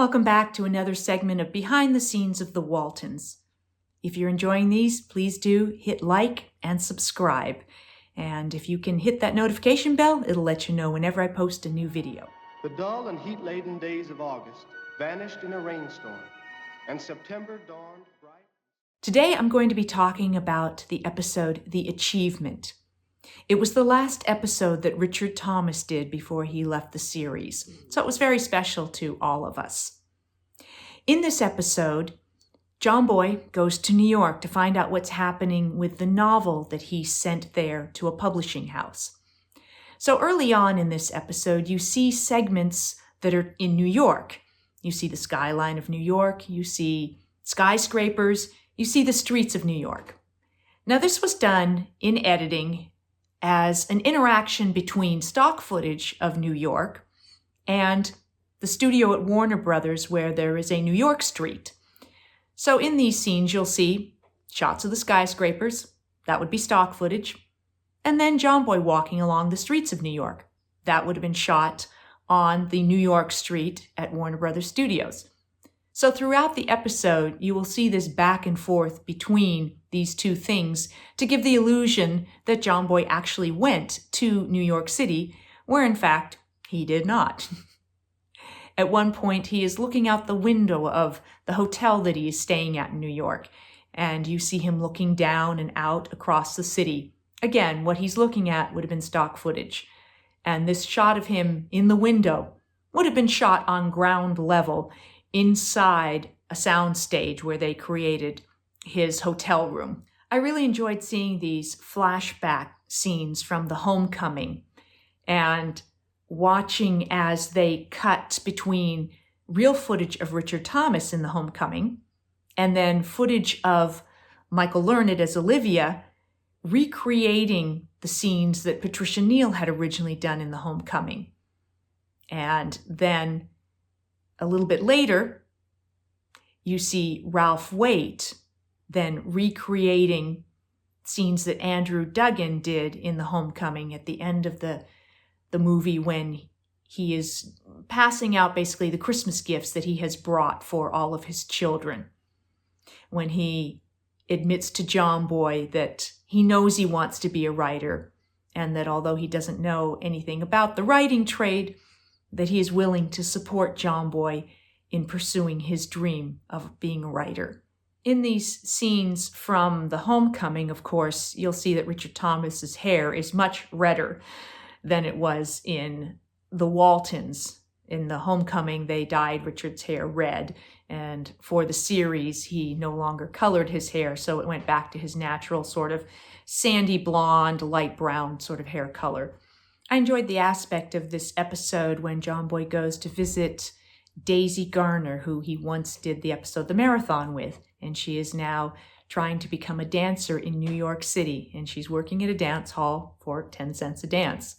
Welcome back to another segment of Behind the Scenes of the Waltons. If you're enjoying these, please do hit like and subscribe. And if you can hit that notification bell, it'll let you know whenever I post a new video. The dull and heat-laden days of August vanished in a rainstorm, and September dawned bright. Today I'm going to be talking about the episode The Achievement. It was the last episode that Richard Thomas did before he left the series, so it was very special to all of us. In this episode, John Boy goes to New York to find out what's happening with the novel that he sent there to a publishing house. So early on in this episode, you see segments that are in New York. You see the skyline of New York, you see skyscrapers, you see the streets of New York. Now this was done in editing as an interaction between stock footage of New York and the studio at Warner Brothers where there is a New York street. So in these scenes, you'll see shots of the skyscrapers, that would be stock footage, and then John Boy walking along the streets of New York. That would have been shot on the New York street at Warner Brothers Studios. So throughout the episode, you will see this back and forth between these two things to give the illusion that John Boy actually went to New York City, where in fact he did not. At one point, he is looking out the window of the hotel that he is staying at in New York, and you see him looking down and out across the city. Again, what he's looking at would have been stock footage, and this shot of him in the window would have been shot on ground level inside a sound stage where they created his hotel room. I really enjoyed seeing these flashback scenes from the homecoming and watching as they cut between real footage of Richard Thomas in the homecoming and then footage of Michael Learned as Olivia recreating the scenes that Patricia Neal had originally done in the homecoming. And then a little bit later, you see Ralph Waite then recreating scenes that Andrew Duggan did in the homecoming at the end of the movie when he is passing out basically the Christmas gifts that he has brought for all of his children. When he admits to John Boy that he knows he wants to be a writer and that although he doesn't know anything about the writing trade, that he is willing to support John Boy in pursuing his dream of being a writer. In these scenes from the homecoming, of course, you'll see that Richard Thomas's hair is much redder than it was in the Waltons. In the homecoming, they dyed Richard's hair red, and for the series, he no longer colored his hair, so it went back to his natural sort of sandy blonde, light brown sort of hair color. I enjoyed the aspect of this episode when John Boy goes to visit Daisy Garner, who he once did the episode The Marathon with, and she is now trying to become a dancer in New York City, and she's working at a dance hall for 10 cents a dance.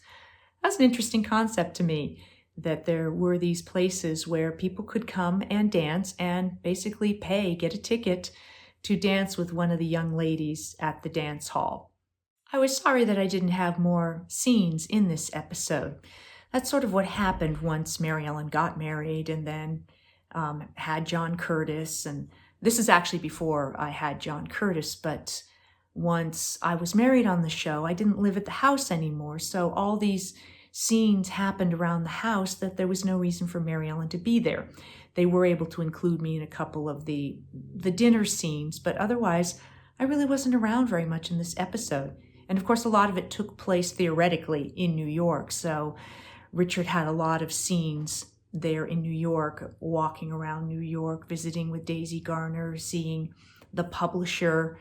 That's an interesting concept to me, that there were these places where people could come and dance and basically get a ticket to dance with one of the young ladies at the dance hall. I was sorry that I didn't have more scenes in this episode. That's sort of what happened once Mary Ellen got married and then had John Curtis. And this is actually before I had John Curtis, but once I was married on the show, I didn't live at the house anymore. So all these scenes happened around the house that there was no reason for Mary Ellen to be there. They were able to include me in a couple of the dinner scenes, but otherwise, I really wasn't around very much in this episode. And of course, a lot of it took place theoretically in New York. So Richard had a lot of scenes there in New York, walking around New York, visiting with Daisy Garner, seeing the publisher,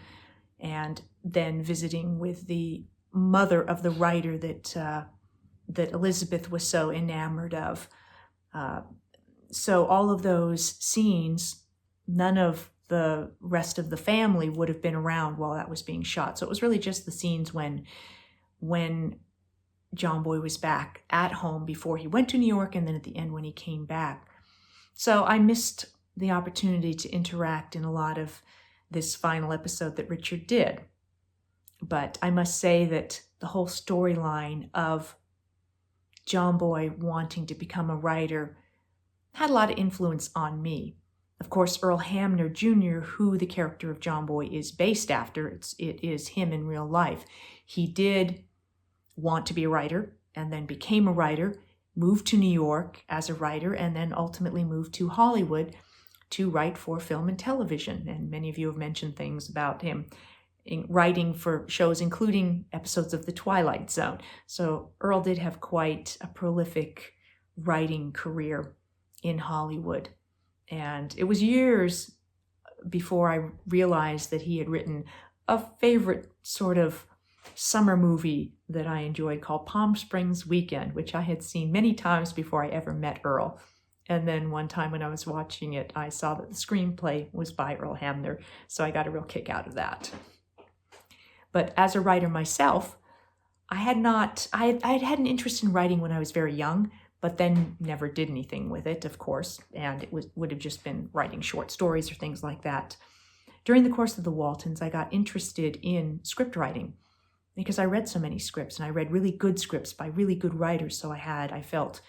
and then visiting with the mother of the writer that Elizabeth was so enamored of. So all of those scenes, none of the rest of the family would have been around while that was being shot. So it was really just the scenes when John Boy was back at home before he went to New York, and then at the end when he came back. So I missed the opportunity to interact in a lot of this final episode that Richard did. But I must say that the whole storyline of John Boy wanting to become a writer had a lot of influence on me. Of course, Earl Hamner Jr., who the character of John Boy is based after, it is him in real life. He did want to be a writer and then became a writer, moved to New York as a writer, and then ultimately moved to Hollywood to write for film and television. And many of you have mentioned things about him writing for shows, including episodes of The Twilight Zone. So Earl did have quite a prolific writing career in Hollywood. And it was years before I realized that he had written a favorite sort of summer movie that I enjoyed called Palm Springs Weekend, which I had seen many times before I ever met Earl. And then one time when I was watching it, I saw that the screenplay was by Earl Hamner, so I got a real kick out of that. But as a writer myself, I had had an interest in writing when I was very young, but then never did anything with it, of course, and it would have just been writing short stories or things like that. During the course of the Waltons, I got interested in script writing because I read so many scripts, and I read really good scripts by really good writers, so I felt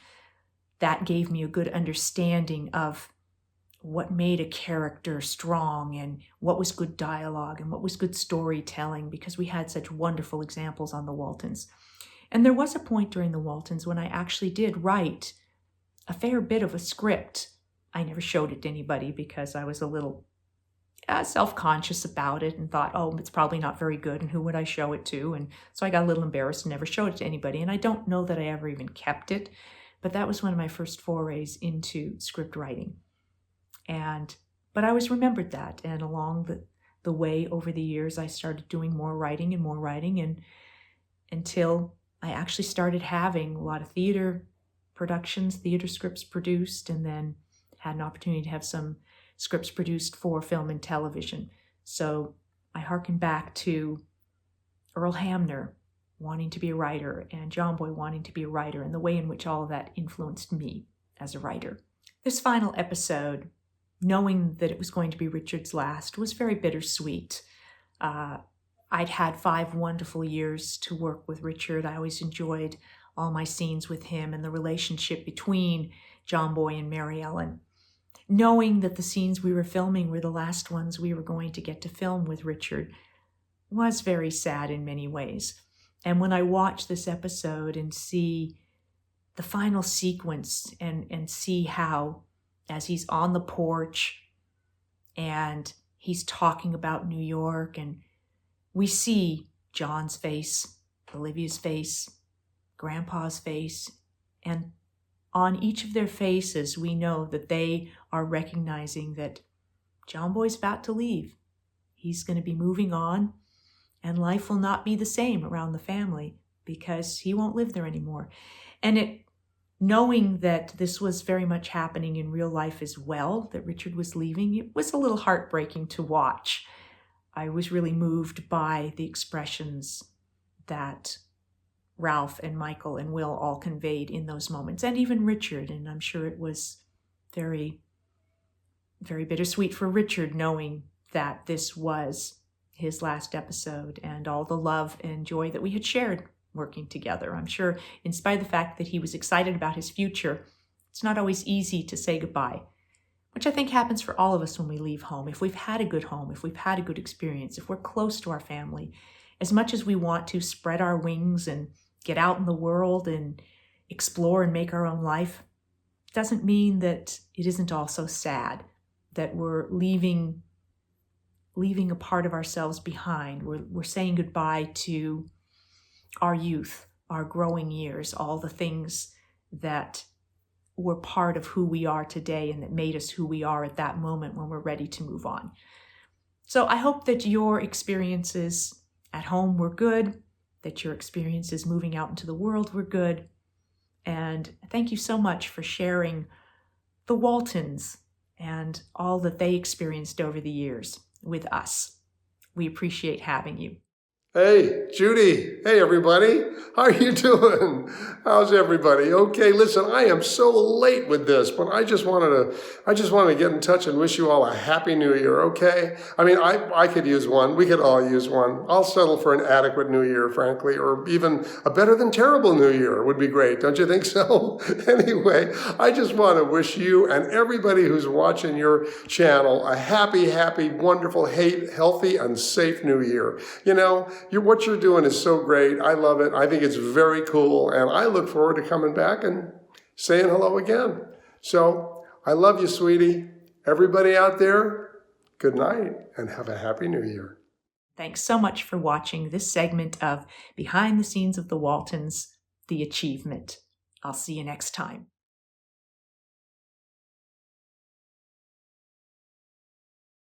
that gave me a good understanding of what made a character strong and what was good dialogue and what was good storytelling, because we had such wonderful examples on the Waltons. And there was a point during the Waltons when I actually did write a fair bit of a script. I never showed it to anybody because I was a little self-conscious about it and thought, oh, it's probably not very good, and who would I show it to? And so I got a little embarrassed and never showed it to anybody. And I don't know that I ever even kept it, but that was one of my first forays into script writing. But I always remembered that, and along the way over the years, I started doing more writing, and until I actually started having a lot of theater productions, theater scripts produced, and then had an opportunity to have some scripts produced for film and television. So I hearken back to Earl Hamner wanting to be a writer and John Boy wanting to be a writer, and the way in which all of that influenced me as a writer. This final episode, knowing that it was going to be Richard's last, was very bittersweet. I'd had 5 wonderful years to work with Richard. I always enjoyed all my scenes with him and the relationship between John Boy and Mary Ellen. Knowing that the scenes we were filming were the last ones we were going to get to film with Richard was very sad in many ways. And when I watch this episode and see the final sequence and see how, as he's on the porch and he's talking about New York, and we see John's face, Olivia's face, Grandpa's face, and on each of their faces, we know that they are recognizing that John Boy's about to leave. He's going to be moving on, and life will not be the same around the family because he won't live there anymore. And knowing that this was very much happening in real life as well, that Richard was leaving, it was a little heartbreaking to watch. I was really moved by the expressions that Ralph and Michael and Will all conveyed in those moments, and even Richard. And I'm sure it was very, very bittersweet for Richard knowing that this was his last episode and all the love and joy that we had shared working together. I'm sure in spite of the fact that he was excited about his future, it's not always easy to say goodbye, which I think happens for all of us when we leave home. If we've had a good home, if we've had a good experience, if we're close to our family, as much as we want to spread our wings and get out in the world and explore and make our own life, doesn't mean that it isn't also sad, that we're leaving a part of ourselves behind. We're saying goodbye to our youth, our growing years, all the things that were part of who we are today and that made us who we are at that moment when we're ready to move on. So I hope that your experiences at home were good, that your experiences moving out into the world were good. And thank you so much for sharing the Waltons and all that they experienced over the years with us. We appreciate having you. Hey, Judy. Hey, everybody. How are you doing? How's everybody? Okay, listen, I am so late with this, but I just wanted to get in touch and wish you all a happy new year, okay? I mean, I could use one. We could all use one. I'll settle for an adequate new year, frankly, or even a better than terrible new year would be great. Don't you think so? Anyway, I just want to wish you and everybody who's watching your channel a happy, wonderful, healthy, and safe new year. You know, what you're doing is so great. I love it. I think it's very cool. And I look forward to coming back and saying hello again. So I love you, sweetie. Everybody out there, good night and have a happy new year. Thanks so much for watching this segment of Behind the Scenes of the Waltons, The Achievement. I'll see you next time.